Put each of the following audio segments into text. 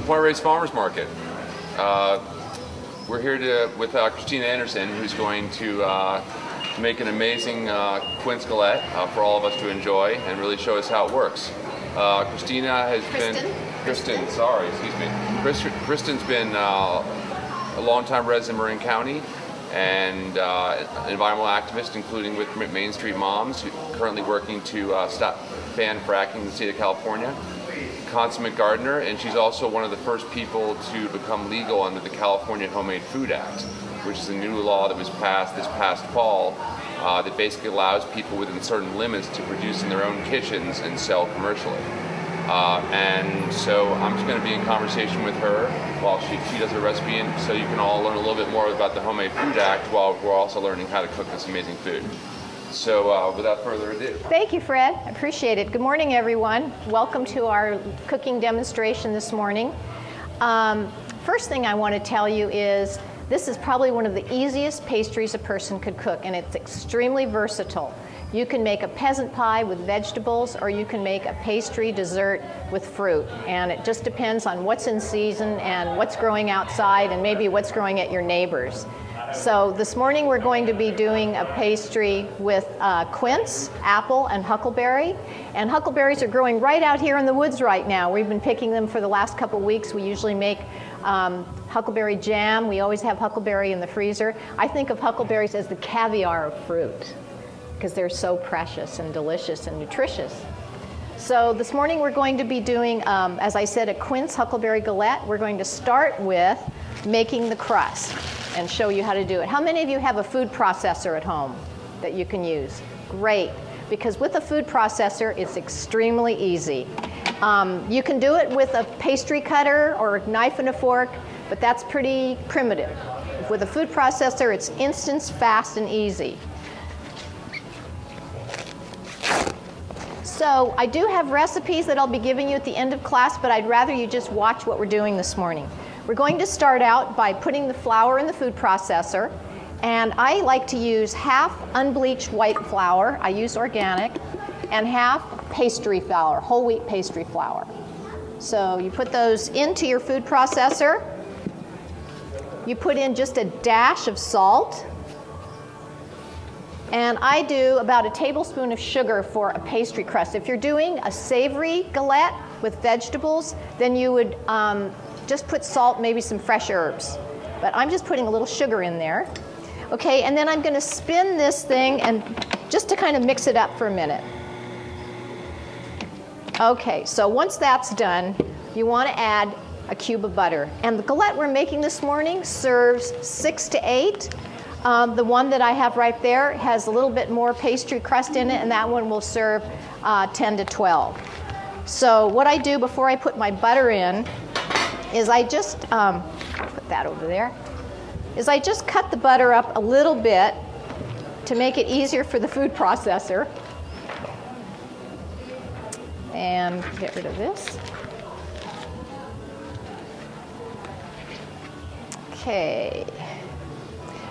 Point Reyes Farmers Market. We're here with Christin Anderson, who's going to make an amazing Quince Galette for all of us to enjoy and really show us how it works. Christin, Kristin's been a long-time resident in Marin County and an environmental activist, including with Main Street Moms, currently working to ban fracking in the state of California. Consummate gardener, and she's also one of the first people to become legal under the California Homemade Food Act, which is a new law that was passed this past fall that basically allows people within certain limits to produce in their own kitchens and sell commercially. And so I'm just going to be in conversation with her while she does her recipe, and so you can all learn a little bit more about the Homemade Food Act while we're also learning how to cook this amazing food. So without further ado. Thank you, Fred. I appreciate it. Good morning, everyone. Welcome to our cooking demonstration this morning. First thing I want to tell you is this is probably one of the easiest pastries a person could cook, and it's extremely versatile. You can make a peasant pie with vegetables, or you can make a pastry dessert with fruit. And it just depends on what's in season and what's growing outside and maybe what's growing at your neighbor's. So this morning we're going to be doing a pastry with quince, apple, and huckleberry. And huckleberries are growing right out here in the woods right now. We've been picking them for the last couple weeks. We usually make huckleberry jam. We always have huckleberry in the freezer. I think of huckleberries as the caviar of fruit because they're so precious and delicious and nutritious. So this morning we're going to be doing, as I said, a quince huckleberry galette. We're going to start with making the crust and show you how to do it. How many of you have a food processor at home that you can use? Great, because with a food processor, it's extremely easy. You can do it with a pastry cutter or a knife and a fork, but that's pretty primitive. With a food processor, it's instant, fast, and easy. So I do have recipes that I'll be giving you at the end of class, but I'd rather you just watch what we're doing this morning. We're going to start out by putting the flour in the food processor, and I like to use half unbleached white flour, I use organic, and half pastry flour, whole wheat pastry flour. So you put those into your food processor. You put in just a dash of salt, and I do about a tablespoon of sugar for a pastry crust. If you're doing a savory galette with vegetables, then you would just put salt, maybe some fresh herbs. But I'm just putting a little sugar in there. Okay, and then I'm going to spin this thing and just to kind of mix it up for a minute. Okay, so once that's done, you want to add a cube of butter. And the galette we're making this morning serves 6 to 8. The one that I have right there has a little bit more pastry crust in it, and that one will serve 10 to 12. So what I do before I put my butter in is I just, put that over there, is I just cut the butter up a little bit to make it easier for the food processor. And get rid of this. Okay.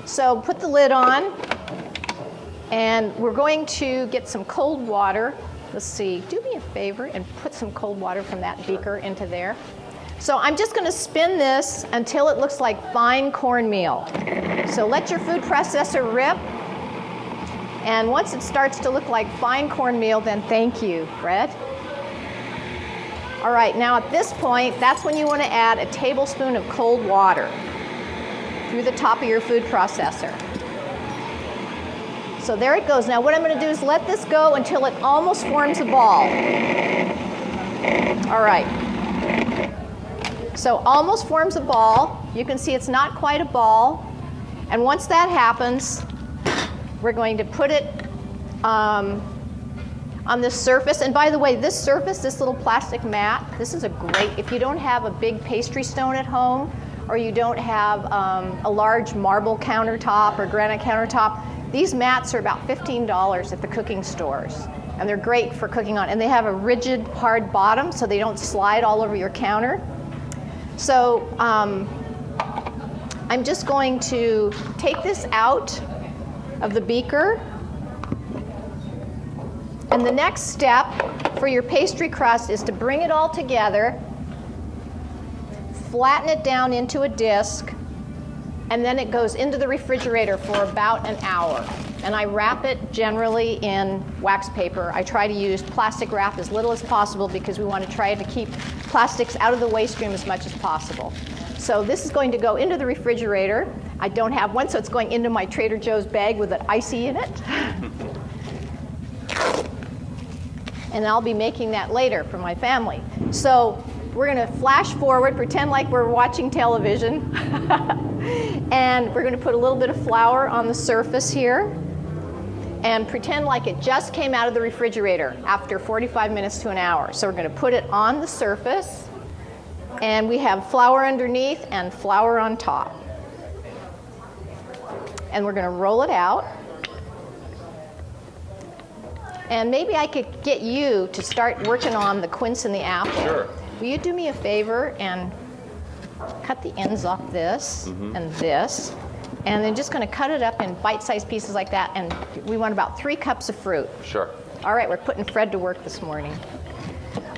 So put the lid on, and we're going to get some cold water. Let's see, do me a favor and put some cold water from that beaker into there. So I'm just going to spin this until it looks like fine cornmeal. So let your food processor rip, and once it starts to look like fine cornmeal, then thank you, Fred. All right, now at this point, that's when you want to add a tablespoon of cold water through the top of your food processor. So there it goes. Now what I'm going to do is let this go until it almost forms a ball. All right. So almost forms a ball. You can see it's not quite a ball. And once that happens, we're going to put it on this surface. And by the way, this surface, this little plastic mat, this is a great, if you don't have a big pastry stone at home, or you don't have a large marble countertop or granite countertop, these mats are about $15 at the cooking stores. And they're great for cooking on. And they have a rigid, hard bottom so they don't slide all over your counter. So I'm just going to take this out of the beaker. And the next step for your pastry crust is to bring it all together, flatten it down into a disc, and then it goes into the refrigerator for about an hour. And I wrap it generally in wax paper. I try to use plastic wrap as little as possible because we want to try to keep plastics out of the waste stream as much as possible. So this is going to go into the refrigerator. I don't have one, so it's going into my Trader Joe's bag with an icy in it. And I'll be making that later for my family. So we're going to flash forward, pretend like we're watching television. And we're going to put a little bit of flour on the surface here. And pretend like it just came out of the refrigerator after 45 minutes to an hour. So we're going to put it on the surface. And we have flour underneath and flour on top. And we're going to roll it out. And maybe I could get you to start working on the quince and the apple. Sure. Will you do me a favor and cut the ends off this and this? And then just going to cut it up in bite-sized pieces like that. And we want about 3 cups of fruit. Sure. All right, we're putting Fred to work this morning.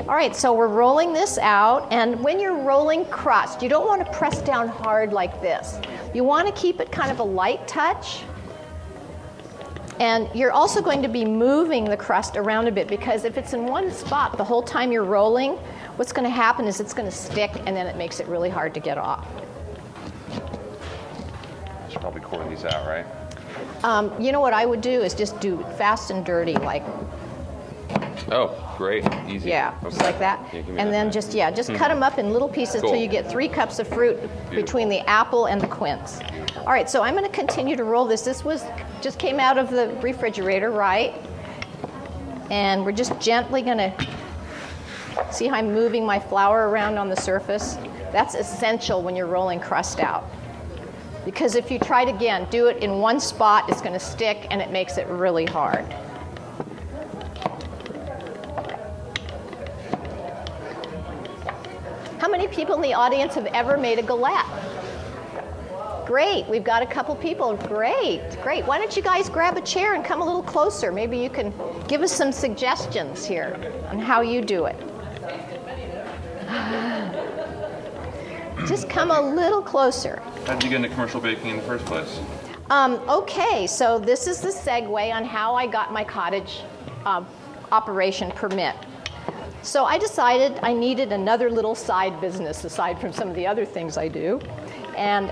All right, so we're rolling this out. And when you're rolling crust, you don't want to press down hard like this. You want to keep it kind of a light touch. And you're also going to be moving the crust around a bit because if it's in one spot the whole time you're rolling, what's going to happen is it's going to stick and then it makes it really hard to get off. I should probably core these out, right? You know what I would do is just do it fast and dirty, like. Oh, great, easy. Yeah, Okay. just like that. Yeah, give me and that then knife. just cut them up in little pieces Cool. till you get 3 cups of fruit between the apple and the quince. All right, so I'm going to continue to roll this. This just came out of the refrigerator, right? And we're just gently going to see how I'm moving my flour around on the surface. That's essential when you're rolling crust out. Because if you try to, again, do it in one spot, it's going to stick and it makes it really hard. How many people in the audience have ever made a galette? Great, we've got a couple people. Great, great. Why don't you guys grab a chair and come a little closer? Maybe you can give us some suggestions here on how you do it. Just come a little closer. How did you get into commercial baking in the first place? Okay, so this is the segue on how I got my cottage operation permit. So I decided I needed another little side business aside from some of the other things I do. And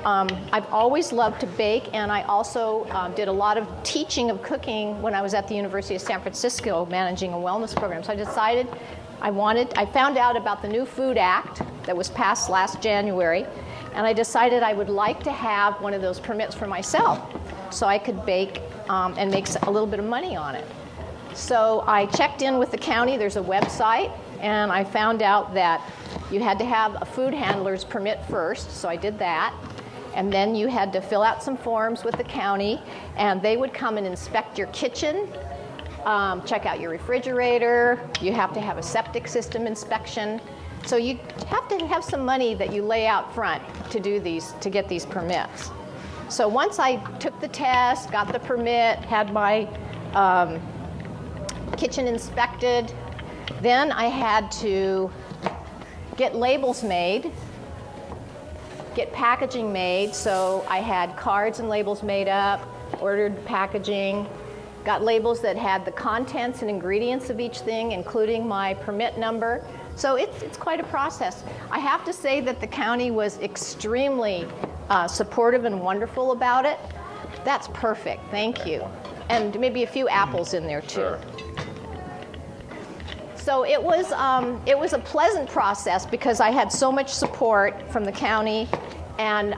I've always loved to bake, and I also did a lot of teaching of cooking when I was at the University of San Francisco managing a wellness program. So I decided I found out about the new Food Act that was passed last January, and I decided I would like to have one of those permits for myself so I could bake and make a little bit of money on it. So I checked in with the county. There's a website, and I found out that you had to have a food handler's permit first, so I did that. And then you had to fill out some forms with the county, and they would come and inspect your kitchen, check out your refrigerator. You have to have a septic system inspection. So you have to have some money that you lay out front to do these, to get these permits. So once I took the test, got the permit, had my kitchen inspected, then I had to get labels made, get packaging made. So I had cards and labels made up, ordered packaging, got labels that had the contents and ingredients of each thing, including my permit number. So it's quite a process. I have to say that the county was extremely supportive and wonderful about it. That's perfect, thank you. And maybe a few apples in there too. Sure. So it was a pleasant process because I had so much support from the county, and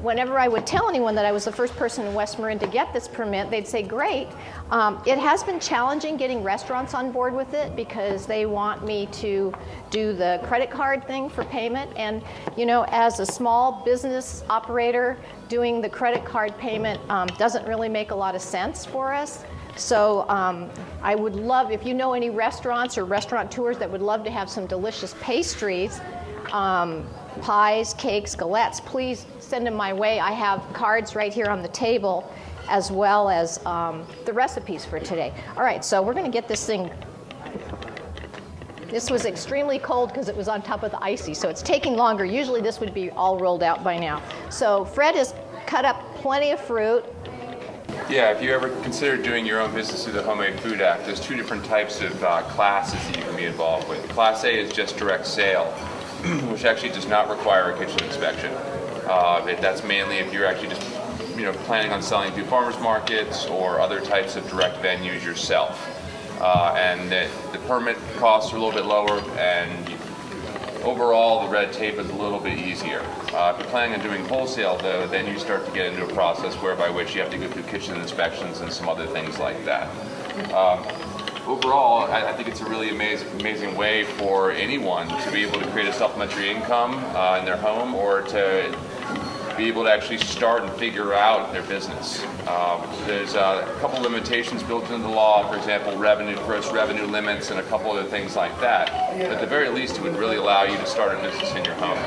whenever I would tell anyone that I was the first person in West Marin to get this permit, they'd say, great. It has been challenging getting restaurants on board with it because they want me to do the credit card thing for payment, and you know, as a small business operator, doing the credit card payment doesn't really make a lot of sense for us. So I would love, if you know any restaurants or restaurateurs that would love to have some delicious pastries, pies, cakes, galettes, please send them my way. I have cards right here on the table as well as the recipes for today. All right, so we're going to get this thing This was extremely cold because it was on top of the icy, so it's taking longer. Usually this would be all rolled out by now. So Fred has cut up plenty of fruit. Yeah, if you ever consider doing your own business through the Homemade Food Act, there's two different types of classes that you can be involved with. Class A is just direct sale, which actually does not require a kitchen inspection. That's mainly if you're actually just planning on selling through farmers markets or other types of direct venues yourself. And the permit costs are a little bit lower, and overall the red tape is a little bit easier. If you're planning on doing wholesale, though, then you start to get into a process whereby which you have to go through kitchen inspections and some other things like that. Overall, I think it's a really amazing way for anyone to be able to create a supplementary income in their home, or to be able to actually start and figure out their business. There's a couple limitations built into the law, for example, gross revenue limits, and a couple other things like that. But at the very least, it would really allow you to start a business in your home.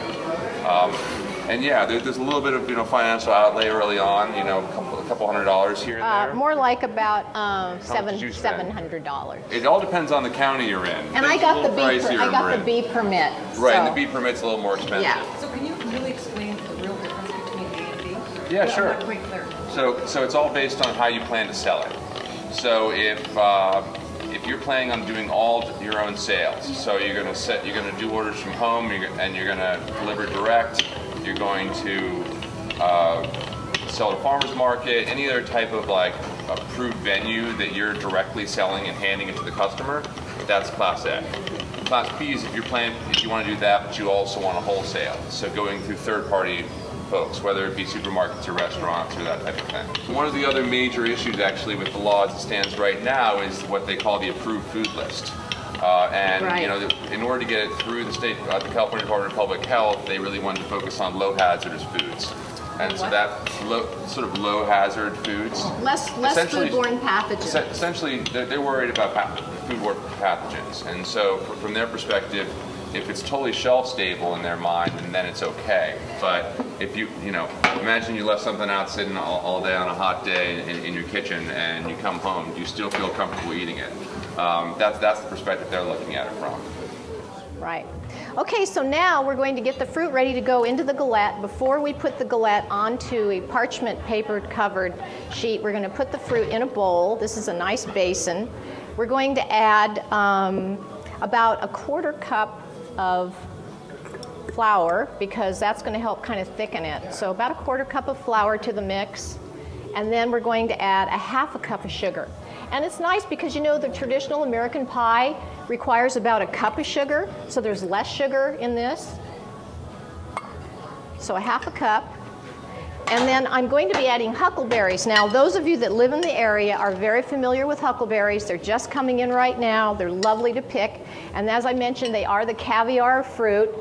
And yeah, there's a little bit of financial outlay early on, a couple $100 here and there. More like about $700. It all depends on the county you're in. And I got the B permit. Right, so. and the B permit's a little more expensive. Yeah. So can you really explain the real difference between A and B? Yeah, sure. I'm not quite clear. So it's all based on how you plan to sell it. So if you're planning on doing all your own sales, so you're going to do orders from home, and you're going to deliver direct. You're going to sell to farmers market, any other type of approved venue that you're directly selling and handing it to the customer. That's Class A. Class B is if you want to do that, but you also want to wholesale. So going through third-party folks, whether it be supermarkets or restaurants or that type of thing. One of the other major issues actually with the law as it stands right now is what they call the approved food list. In order to get it through the the California Department of Public Health, they really wanted to focus on low hazardous foods. And so that low hazard foods. Less foodborne pathogens. Essentially, they're worried about foodborne pathogens. And so from their perspective, if it's totally shelf stable in their mind, then it's okay. But if you imagine you left something out sitting all day on a hot day in your kitchen, and you come home, do you still feel comfortable eating it? That's the perspective they're looking at it from. Right. Okay, so now we're going to get the fruit ready to go into the galette. Before we put the galette onto a parchment paper covered sheet, we're going to put the fruit in a bowl. This is a nice basin. We're going to add about a 1/4 cup of flour, because that's going to help kind of thicken it. So about a 1/4 cup of flour to the mix, and then we're going to add a 1/2 cup of sugar. And it's nice because the traditional American pie requires about a cup of sugar, so there's less sugar in this. So a 1/2 cup. And then I'm going to be adding huckleberries. Now, those of you that live in the area are very familiar with huckleberries. They're just coming in right now. They're lovely to pick. And as I mentioned, they are the caviar fruit.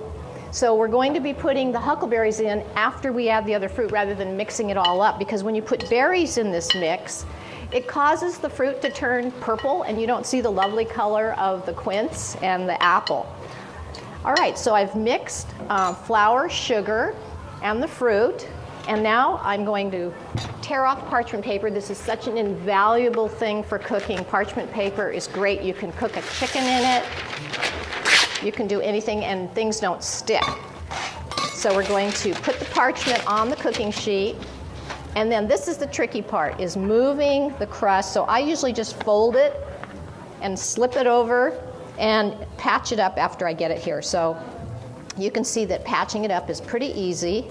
So we're going to be putting the huckleberries in after we add the other fruit, rather than mixing it all up, because when you put berries in this mix, it causes the fruit to turn purple, and you don't see the lovely color of the quince and the apple. All right, so I've mixed flour, sugar, and the fruit, and now I'm going to tear off parchment paper. This is such an invaluable thing for cooking. Parchment paper is great. You can cook a chicken in it. You can do anything, and things don't stick. So we're going to put the parchment on the cooking sheet. And then this is the tricky part, is moving the crust. So I usually just fold it and slip it over and patch it up after I get it here. So you can see that patching it up is pretty easy.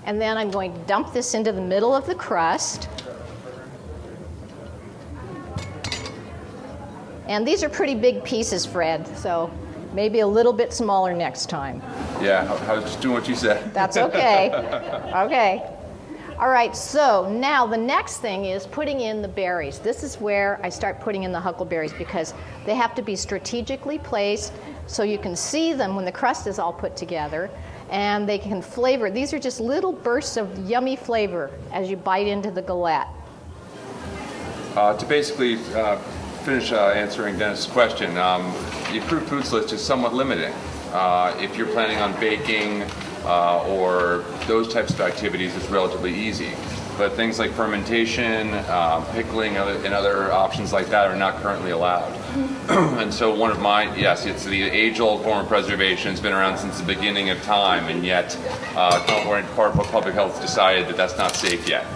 And then I'm going to dump this into the middle of the crust. And these are pretty big pieces, Fred, so maybe a little bit smaller next time. Yeah, I was just doing what you said. That's okay. Okay. All right, so now the next thing is putting in the berries. This is where I start putting in the huckleberries, because they have to be strategically placed so you can see them when the crust is all put together, and they can flavor. These are just little bursts of yummy flavor as you bite into the galette. To basically finish answering Dennis' question, the approved foods list is somewhat limiting. If you're planning on baking or those types of activities, it's relatively easy. but things like fermentation, pickling, and other options like that are not currently allowed. And so one of my, yes, it's the age-old form of preservation. It's been around since the beginning of time, and yet California Department of Public Health decided that that's not safe yet.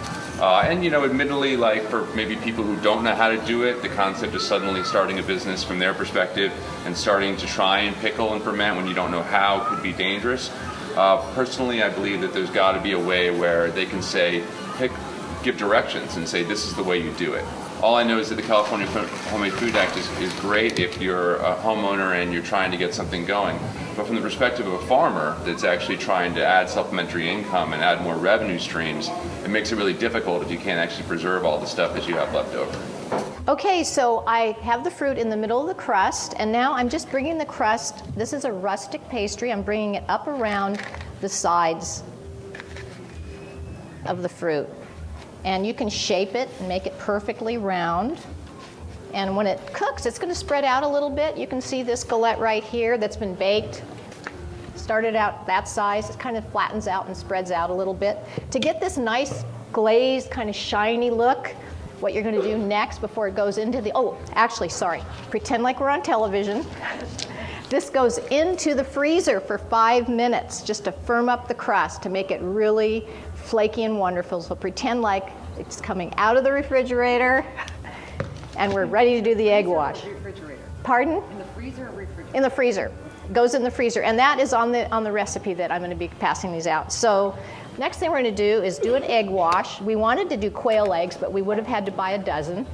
And, you know, admittedly, like for maybe people who don't know how to do it, the concept of suddenly starting a business from their perspective and starting to try and pickle and ferment when you don't know how could be dangerous. Personally, I believe that there's got to be a way where they can say, give directions and say, this is the way you do it. All I know is that the California Homemade Food Act is great if you're a homeowner and you're trying to get something going. But from the perspective of a farmer that's actually trying to add supplementary income and add more revenue streams, it makes it really difficult if you can't actually preserve all the stuff that you have left over. Okay, so I have the fruit in the middle of the crust, and now I'm just bringing the crust. This is a rustic pastry. I'm bringing it up around the sides of the fruit. And you can shape it and make it perfectly round. And when it cooks, it's going to spread out a little bit. You can see this galette right here that's been baked. Started out that size. It kind of flattens out and spreads out a little bit. To get this nice glazed, kind of shiny look, what you're going to do next before it goes into the, oh, actually, sorry, pretend like we're on television. This goes into the freezer for 5 minutes just to firm up the crust, to make it really flaky and wonderful. So pretend like it's coming out of the refrigerator and we're ready to do the egg wash. Pardon? In the freezer or refrigerator? In the freezer. Goes in the freezer. And that is on the recipe that I'm going to be passing these out. So next thing we're going to do is do an egg wash. We wanted to do quail eggs, but we would have had to buy a dozen.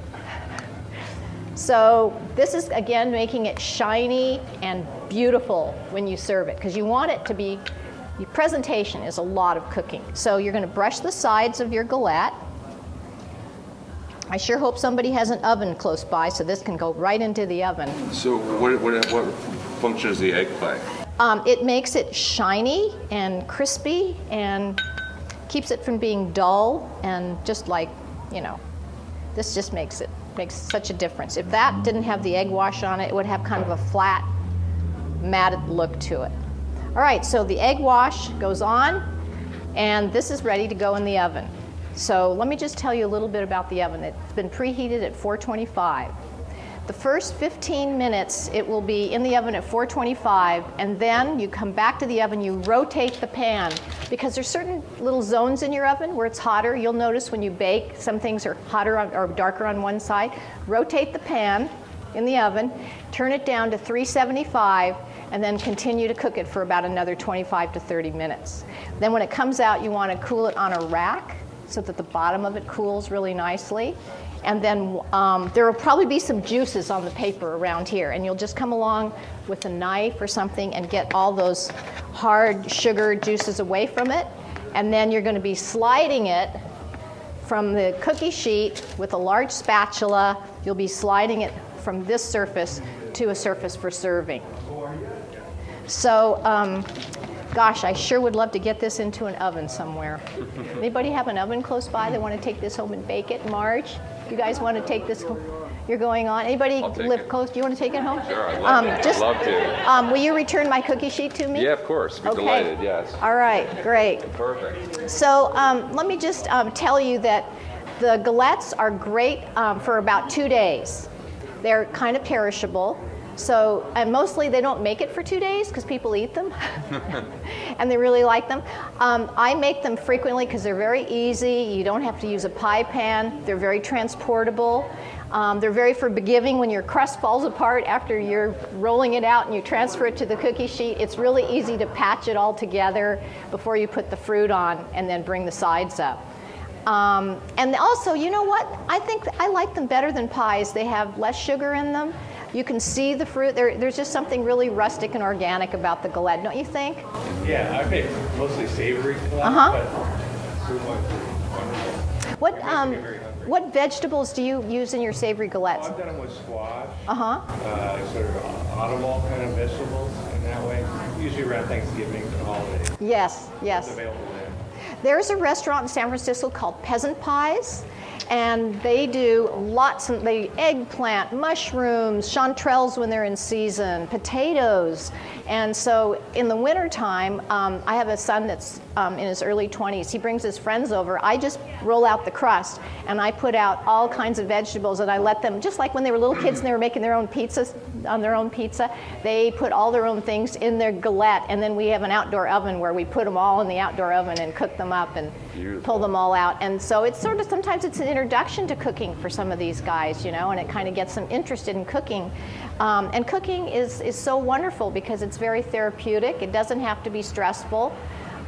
So this is, again, making it shiny and beautiful when you serve it, because you want it to be, the presentation is a lot of cooking. So you're going to brush the sides of your galette. I sure hope somebody has an oven close by so this can go right into the oven. So what function does the egg play? It makes it shiny and crispy and keeps it from being dull, and just like, you know, this just makes such a difference. If that didn't have the egg wash on it, it would have kind of a flat, matted look to it. All right, so the egg wash goes on, and this is ready to go in the oven. So let me just tell you a little bit about the oven. It's been preheated at 425. The first 15 minutes, it will be in the oven at 425, and then you come back to the oven, you rotate the pan, because there's certain little zones in your oven where it's hotter. You'll notice when you bake, some things are hotter or darker on one side. Rotate the pan in the oven, turn it down to 375, and then continue to cook it for about another 25 to 30 minutes. Then when it comes out, you want to cool it on a rack so that the bottom of it cools really nicely. And then there will probably be some juices on the paper around here, and you'll just come along with a knife or something and get all those hard sugar juices away from it. And then you're going to be sliding it from the cookie sheet with a large spatula. You'll be sliding it from this surface to a surface for serving. So, gosh, I sure would love to get this into an oven somewhere. Anybody have an oven close by that want to take this home and bake it? Marge, you guys want to take this home? You're going on. Anybody live close? Do you want to take it home? Sure, I'd love to. Will you return my cookie sheet to me? Yeah, of course. We're delighted, yes. All right, great. Perfect. So let me just tell you that the galettes are great for about 2 days. They're kind of perishable. So, and mostly they don't make it for 2 days because people eat them and they really like them. I make them frequently because they're very easy. You don't have to use a pie pan. They're very transportable. They're very forgiving when your crust falls apart after you're rolling it out and you transfer it to the cookie sheet. It's really easy to patch it all together before you put the fruit on and then bring the sides up. And also, you know what? I think I like them better than pies. They have less sugar in them. You can see the fruit. There's just something really rustic and organic about the galette, don't you think? Yeah, I make mostly savory galette, but fruit ones are wonderful. What vegetables do you use in your savory galettes? I've done them with squash, Uh-huh. sort of autumnal kind of vegetables in that way, usually around Thanksgiving and holidays. Yes. It's available then. There's a restaurant in San Francisco called Peasant Pies, and they do eggplant, mushrooms, chanterelles when they're in season, potatoes. And so in the wintertime, I have a son that's in his early 20s. He brings his friends over. I just roll out the crust, and I put out all kinds of vegetables, and I let them, just like when they were little kids and they were making their own pizzas, on their own pizza, they put all their own things in their galette, and then we have an outdoor oven where we put them all in the outdoor oven and cook them up and pull them all out. And so it's sort of, sometimes it's an introduction to cooking for some of these guys, you know, and it kind of gets them interested in cooking. And cooking is so wonderful because it's very therapeutic. It doesn't have to be stressful.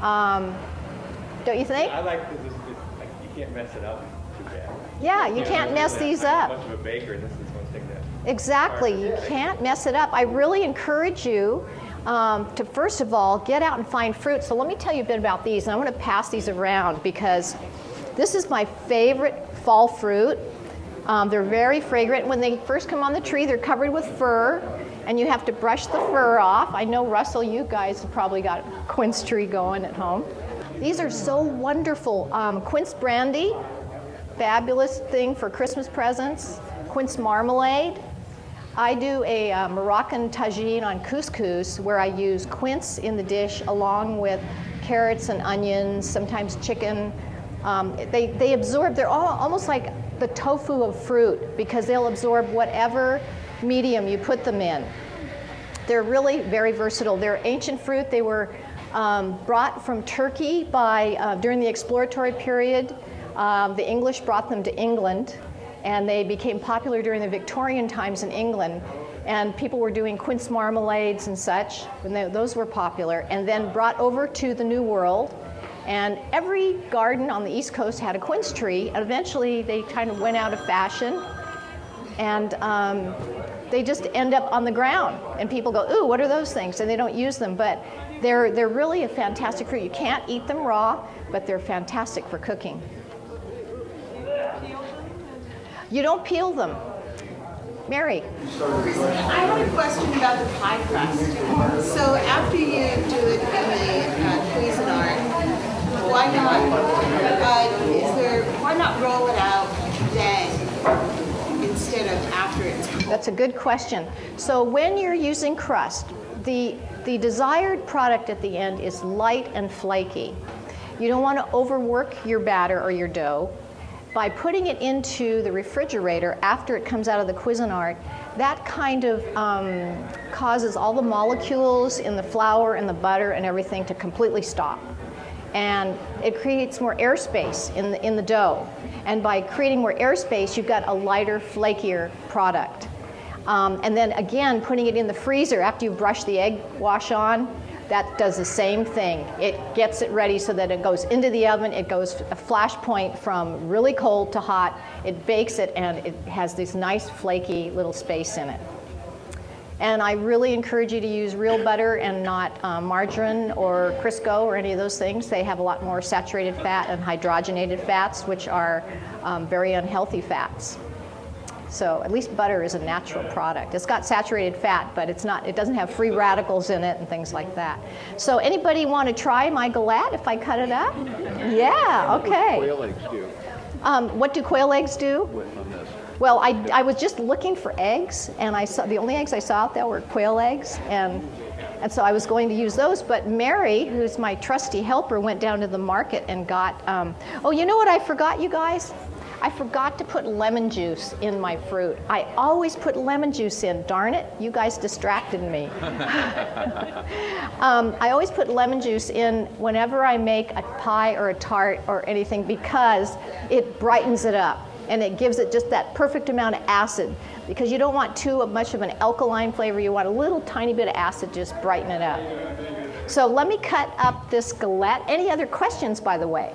Don't you think? I like this, like, you can't mess it up too bad. Yeah, you can't mess these up. I'm much of a baker, and this is one thing that... Exactly, you can't mess it up. I really encourage you to, first of all, get out and find fruit. So let me tell you a bit about these, and I'm going to pass these around because this is my favorite fall fruit. They're very fragrant. When they first come on the tree, they're covered with fur, and you have to brush the fur off. I know, Russell, you guys have probably got a quince tree going at home. These are so wonderful. Quince brandy, fabulous thing for Christmas presents. Quince marmalade. I do a Moroccan tagine on couscous where I use quince in the dish along with carrots and onions, sometimes chicken. They absorb, they're all almost like the tofu of fruit because they'll absorb whatever medium you put them in. They're really very versatile. They're ancient fruit. They were brought from Turkey during the exploratory period. The English brought them to England, and they became popular during the Victorian times in England. And people were doing quince marmalades and such, and those were popular, and then brought over to the New World. And every garden on the East Coast had a quince tree, and eventually they kind of went out of fashion, and they just end up on the ground. And people go, ooh, what are those things? And they don't use them, but they're really a fantastic fruit. You can't eat them raw, but they're fantastic for cooking. You don't peel them. Mary. I have a question about the pie crust. So after you do it in the Cuisinart, why not roll it out then instead of after it's cold? That's a good question. So when you're using crust, the desired product at the end is light and flaky. You don't want to overwork your batter or your dough. By putting it into the refrigerator after it comes out of the Cuisinart, that kind of causes all the molecules in the flour and the butter and everything to completely stop. And it creates more airspace in the dough. And by creating more airspace, you've got a lighter, flakier product. And then again, putting it in the freezer after you brush the egg wash on, that does the same thing. It gets it ready so that it goes into the oven. It goes a flash point from really cold to hot. It bakes it, and it has this nice flaky little space in it. And I really encourage you to use real butter and not margarine or Crisco or any of those things. They have a lot more saturated fat and hydrogenated fats, which are very unhealthy fats. So at least butter is a natural product. It's got saturated fat, but it doesn't have free radicals in it and things like that. So anybody want to try my galette if I cut it up? Yeah, okay. What do quail eggs do? What do quail eggs do? On this? Well, I was just looking for eggs, and the only eggs I saw out there were quail eggs, and so I was going to use those, but Mary, who's my trusty helper, went down to the market and got, oh, you know what I forgot, you guys? I forgot to put lemon juice in my fruit. I always put lemon juice in. Darn it, you guys distracted me. I always put lemon juice in whenever I make a pie or a tart or anything because it brightens it up and it gives it just that perfect amount of acid, because you don't want too much of an alkaline flavor. You want a little tiny bit of acid, just brighten it up. So let me cut up this galette. Any other questions, by the way?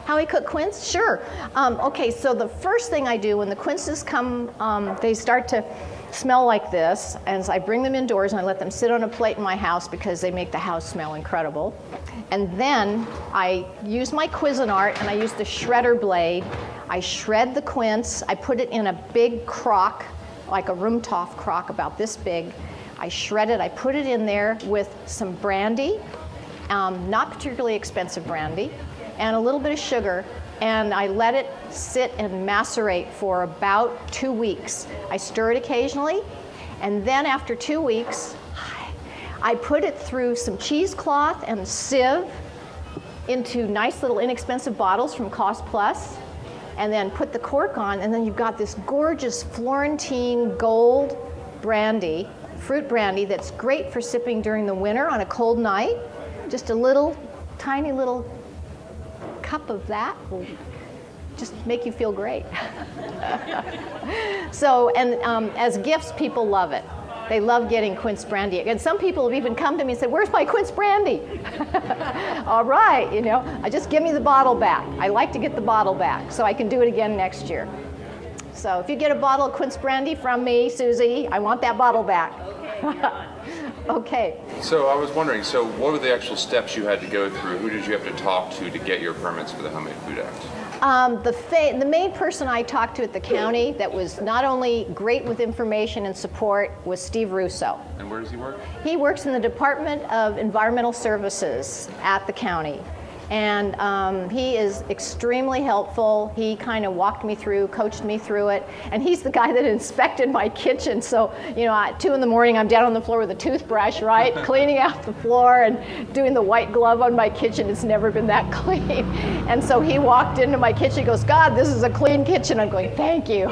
How we cook quince? Sure. Okay, so the first thing I do when the quinces come, they start to smell like this, and so I bring them indoors and I let them sit on a plate in my house because they make the house smell incredible. And then I use my Cuisinart and I use the shredder blade. I shred the quince. I put it in a big crock, like a room top crock about this big, I shred it, I put it in there with some brandy, not particularly expensive brandy, and a little bit of sugar, and I let it sit and macerate for about 2 weeks. I stir it occasionally, and then after 2 weeks, I put it through some cheesecloth and sieve into nice little inexpensive bottles from Cost Plus, and then put the cork on, and then you've got this gorgeous Florentine gold brandy, fruit brandy, that's great for sipping during the winter on a cold night. Just a little, tiny little cup of that will just make you feel great. So, and as gifts, people love it. They love getting quince brandy. And some people have even come to me and said, "Where's my quince brandy?" All right, you know, just give me the bottle back. I like to get the bottle back so I can do it again next year. So if you get a bottle of quince brandy from me, Susie, I want that bottle back. Okay. So I was wondering, so what were the actual steps you had to go through? Who did you have to talk to get your permits for the Homemade Food Act? The main person I talked to at the county that was not only great with information and support was Steve Russo. And where does he work? He works in the Department of Environmental Services at the county. And he is extremely helpful. He kind of walked me through, coached me through it. And he's the guy that inspected my kitchen. So, you know, at 2 in the morning, I'm down on the floor with a toothbrush, right? Cleaning out the floor and doing the white glove on my kitchen. It's never been that clean. And so he walked into my kitchen, he goes, "God, this is a clean kitchen." I'm going, "Thank you."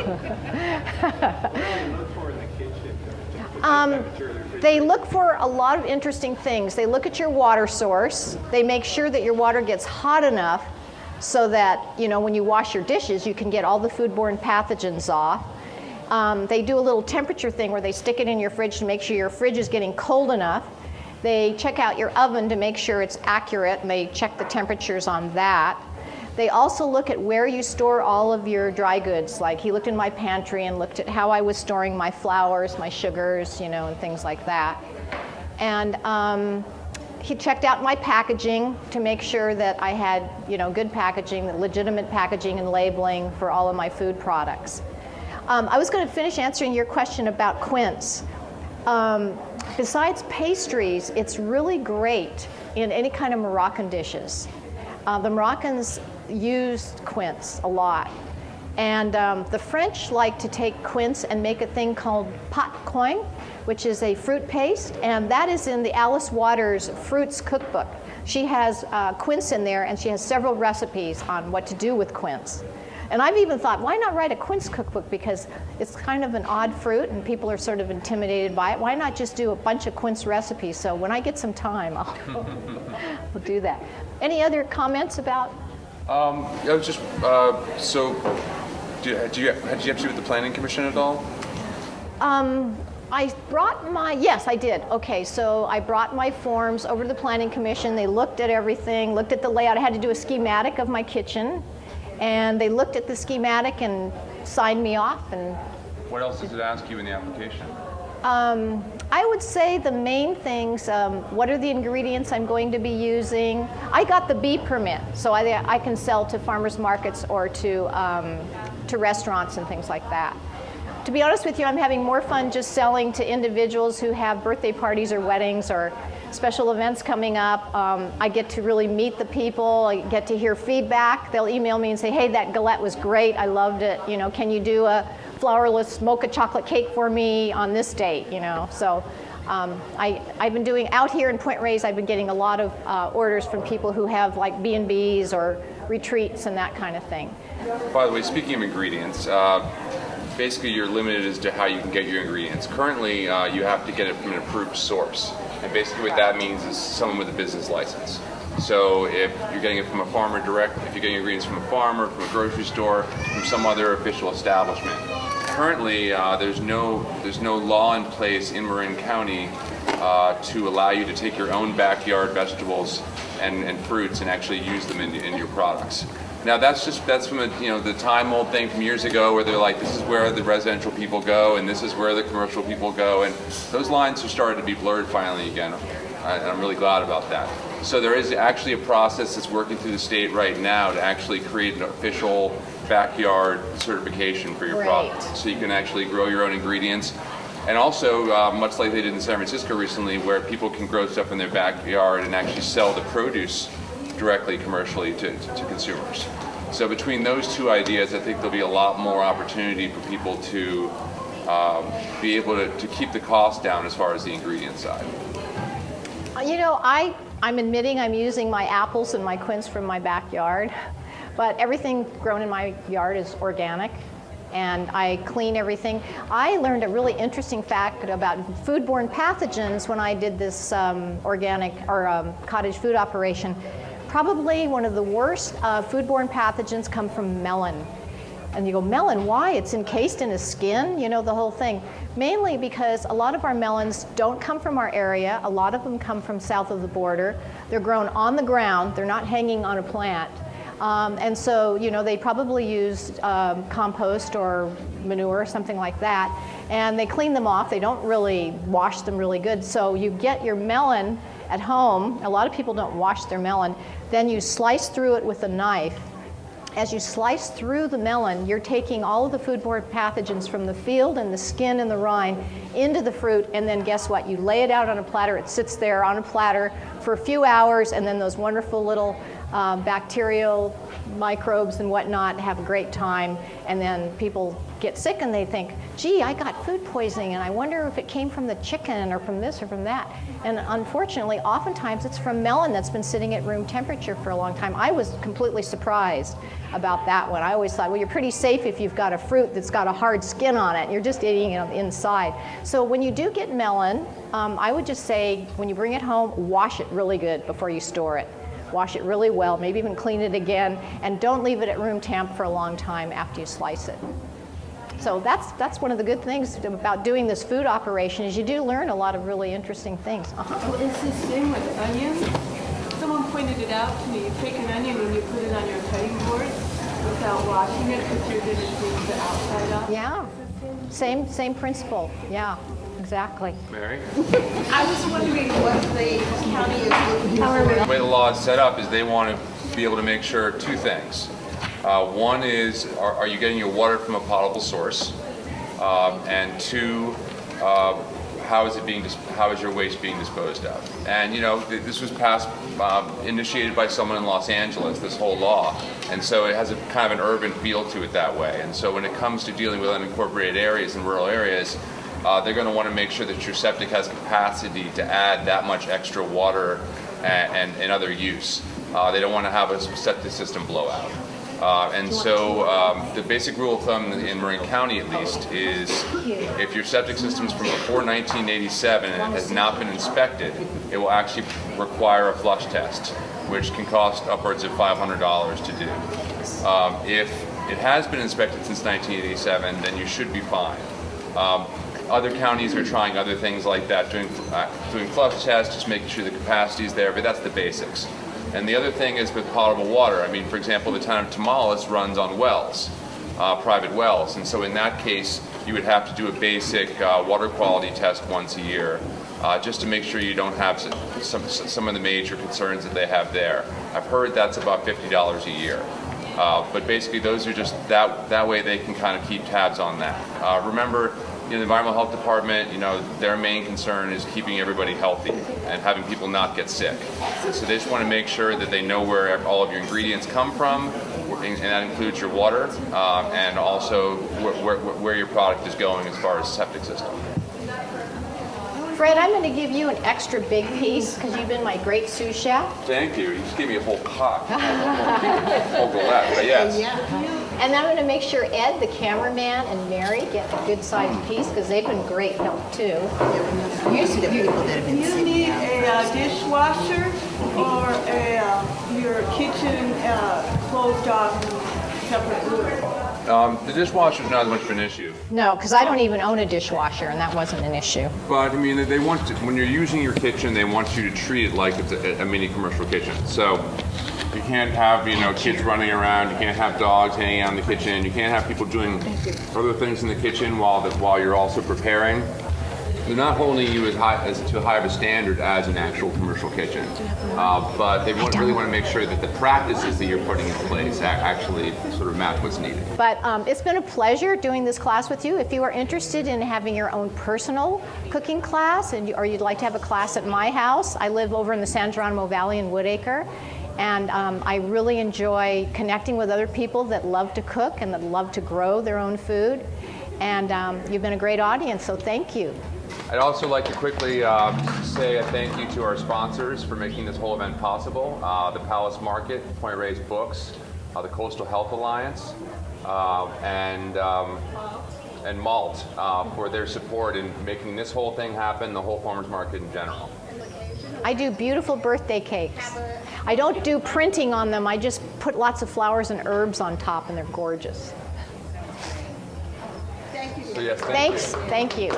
They look for a lot of interesting things. They look at your water source. They make sure that your water gets hot enough so that, you know, when you wash your dishes, you can get all the foodborne pathogens off. They do a little temperature thing where they stick it in your fridge to make sure your fridge is getting cold enough. They check out your oven to make sure it's accurate, and they check the temperatures on that. They also look at where you store all of your dry goods. Like he looked in my pantry and looked at how I was storing my flours, my sugars, you know, and things like that. And he checked out my packaging to make sure that I had, you know, good packaging, legitimate packaging and labeling for all of my food products. I was going to finish answering your question about quince. Besides pastries, it's really great in any kind of Moroccan dishes. The Moroccans used quince a lot. And the French like to take quince and make a thing called pot Quin, which is a fruit paste, and that is in the Alice Waters Fruits Cookbook. She has quince in there, and she has several recipes on what to do with quince. And I've even thought, why not write a quince cookbook? Because it's kind of an odd fruit, and people are sort of intimidated by it. Why not just do a bunch of quince recipes? So when I get some time, I'll do that. Any other comments about? I was just, so did you have to do with the Planning Commission at all? I brought my, yes, I did. Okay, so I brought my forms over to the Planning Commission. They looked at everything, looked at the layout. I had to do a schematic of my kitchen, and they looked at the schematic and signed me off. And what else does it ask you in the application? I would say the main things, what are the ingredients I'm going to be using? I got the B permit, so I can sell to farmers markets or to restaurants and things like that. To be honest with you, I'm having more fun just selling to individuals who have birthday parties or weddings or special events coming up. I get to really meet the people. I get to hear feedback. They'll email me and say, "Hey, that galette was great. I loved it. You know, can you do a flourless mocha chocolate cake for me on this date?" You know, so I've been doing out here in Point Reyes. I've been getting a lot of orders from people who have like B&Bs or retreats and that kind of thing. By the way, speaking of ingredients, basically you're limited as to how you can get your ingredients. Currently, you have to get it from an approved source, and basically what that means is someone with a business license. So if you're getting it from a farmer direct, if you're getting ingredients from a farmer, from a grocery store, from some other official establishment. Currently, there's no law in place in Marin County to allow you to take your own backyard vegetables and fruits and actually use them in your products. Now that's from the time old thing from years ago where they're like, this is where the residential people go and this is where the commercial people go, and those lines are starting to be blurred finally again. And I'm really glad about that. So there is actually a process that's working through the state right now to actually create an official backyard certification for your product, so you can actually grow your own ingredients. And also, much like they did in San Francisco recently, where people can grow stuff in their backyard and actually sell the produce directly commercially to consumers. So between those two ideas, I think there'll be a lot more opportunity for people to be able to keep the cost down as far as the ingredient side. You know, I'm admitting I'm using my apples and my quince from my backyard, but everything grown in my yard is organic, and I clean everything. I learned a really interesting fact about foodborne pathogens when I did this organic or cottage food operation. Probably one of the worst foodborne pathogens come from melon. And you go, melon, why? It's encased in a skin, you know, the whole thing. Mainly because a lot of our melons don't come from our area. A lot of them come from south of the border. They're grown on the ground. They're not hanging on a plant. And so, you know, they probably use compost or manure or something like that. And they clean them off. They don't really wash them really good. So you get your melon at home. A lot of people don't wash their melon. Then you slice through it with a knife. As you slice through the melon, you're taking all of the foodborne pathogens from the field and the skin and the rind into the fruit, and then guess what? You lay it out on a platter. It sits there on a platter for a few hours, and then those wonderful little bacterial microbes and whatnot have a great time, and then people get sick and they think, gee, I got food poisoning and I wonder if it came from the chicken or from this or from that. And unfortunately, oftentimes it's from melon that's been sitting at room temperature for a long time. I was completely surprised about that one. I always thought, well, you're pretty safe if you've got a fruit that's got a hard skin on it. You're just eating it inside. So when you do get melon, I would just say when you bring it home, wash it really good before you store it. Wash it really well, maybe even clean it again, and don't leave it at room temp for a long time after you slice it. So that's one of the good things about doing this food operation is you do learn a lot of really interesting things. Well, it's the same with onions. Someone pointed it out to me. You take an onion and you put it on your cutting board without washing it because you're going to take the outside off. Yeah, same principle. Yeah, exactly. Mary? I was wondering what the county is looking for. The way the law is set up is they want to be able to make sure two things. One is, are you getting your water from a potable source? And two, how is your waste being disposed of? And you know, this was passed, initiated by someone in Los Angeles, this whole law, and so it has a kind of an urban feel to it that way. And so when it comes to dealing with unincorporated areas and rural areas, they're going to want to make sure that your septic has capacity to add that much extra water and other use. They don't want to have a septic system blowout. And so the basic rule of thumb in Marin County, at least, is if your septic system is from before 1987 and has not been inspected, it will actually require a flush test, which can cost upwards of $500 to do. If it has been inspected since 1987, then you should be fine. Other counties are trying other things like that, doing flush tests, just making sure the capacity is there, but that's the basics. And the other thing is with potable water. I mean, for example, the town of Tamales runs on wells, private wells. And so in that case, you would have to do a basic water quality test once a year, just to make sure you don't have some of the major concerns that they have there. I've heard that's about $50 a year. But basically, those are just, that way they can kind of keep tabs on that. Remember, the Environmental Health Department, their main concern is keeping everybody healthy and having people not get sick. So they just want to make sure that they know where all of your ingredients come from, and that includes your water, and also where your product is going as far as septic system. Fred, I'm going to give you an extra big piece because you've been my great sous chef. Thank you. You just gave me a whole cock. Whole galette, but yes. Yeah. And I'm going to make sure Ed, the cameraman, and Mary get a good-sized piece because they've been great help too. I'm used to the people that have been You sitting need out. a dishwasher or your kitchen closed off separate room. The dishwasher is not as much of an issue. No, because I don't even own a dishwasher, and that wasn't an issue. But I mean, they want to, when you're using your kitchen, they want you to treat it like it's a mini commercial kitchen. So you can't have kids running around. You can't have dogs hanging out in the kitchen. You can't have people doing other things in the kitchen while you're also preparing. they're not holding you as to high of a standard as an actual commercial kitchen, but they really want to make sure that the practices that you're putting in place actually sort of match what's needed. But it's been a pleasure doing this class with you. If you are interested in having your own personal cooking class, or you'd like to have a class at my house, I live over in the San Geronimo Valley in Woodacre, and I really enjoy connecting with other people that love to cook and that love to grow their own food. And you've been a great audience, so thank you. I'd also like to quickly say a thank you to our sponsors for making this whole event possible. The Palace Market, Point Reyes Books, the Coastal Health Alliance, and Malt for their support in making this whole thing happen, the whole farmers market in general. I do beautiful birthday cakes. I don't do printing on them, I just put lots of flowers and herbs on top, and they're gorgeous. Thank you. So yes, Thanks. Thank you.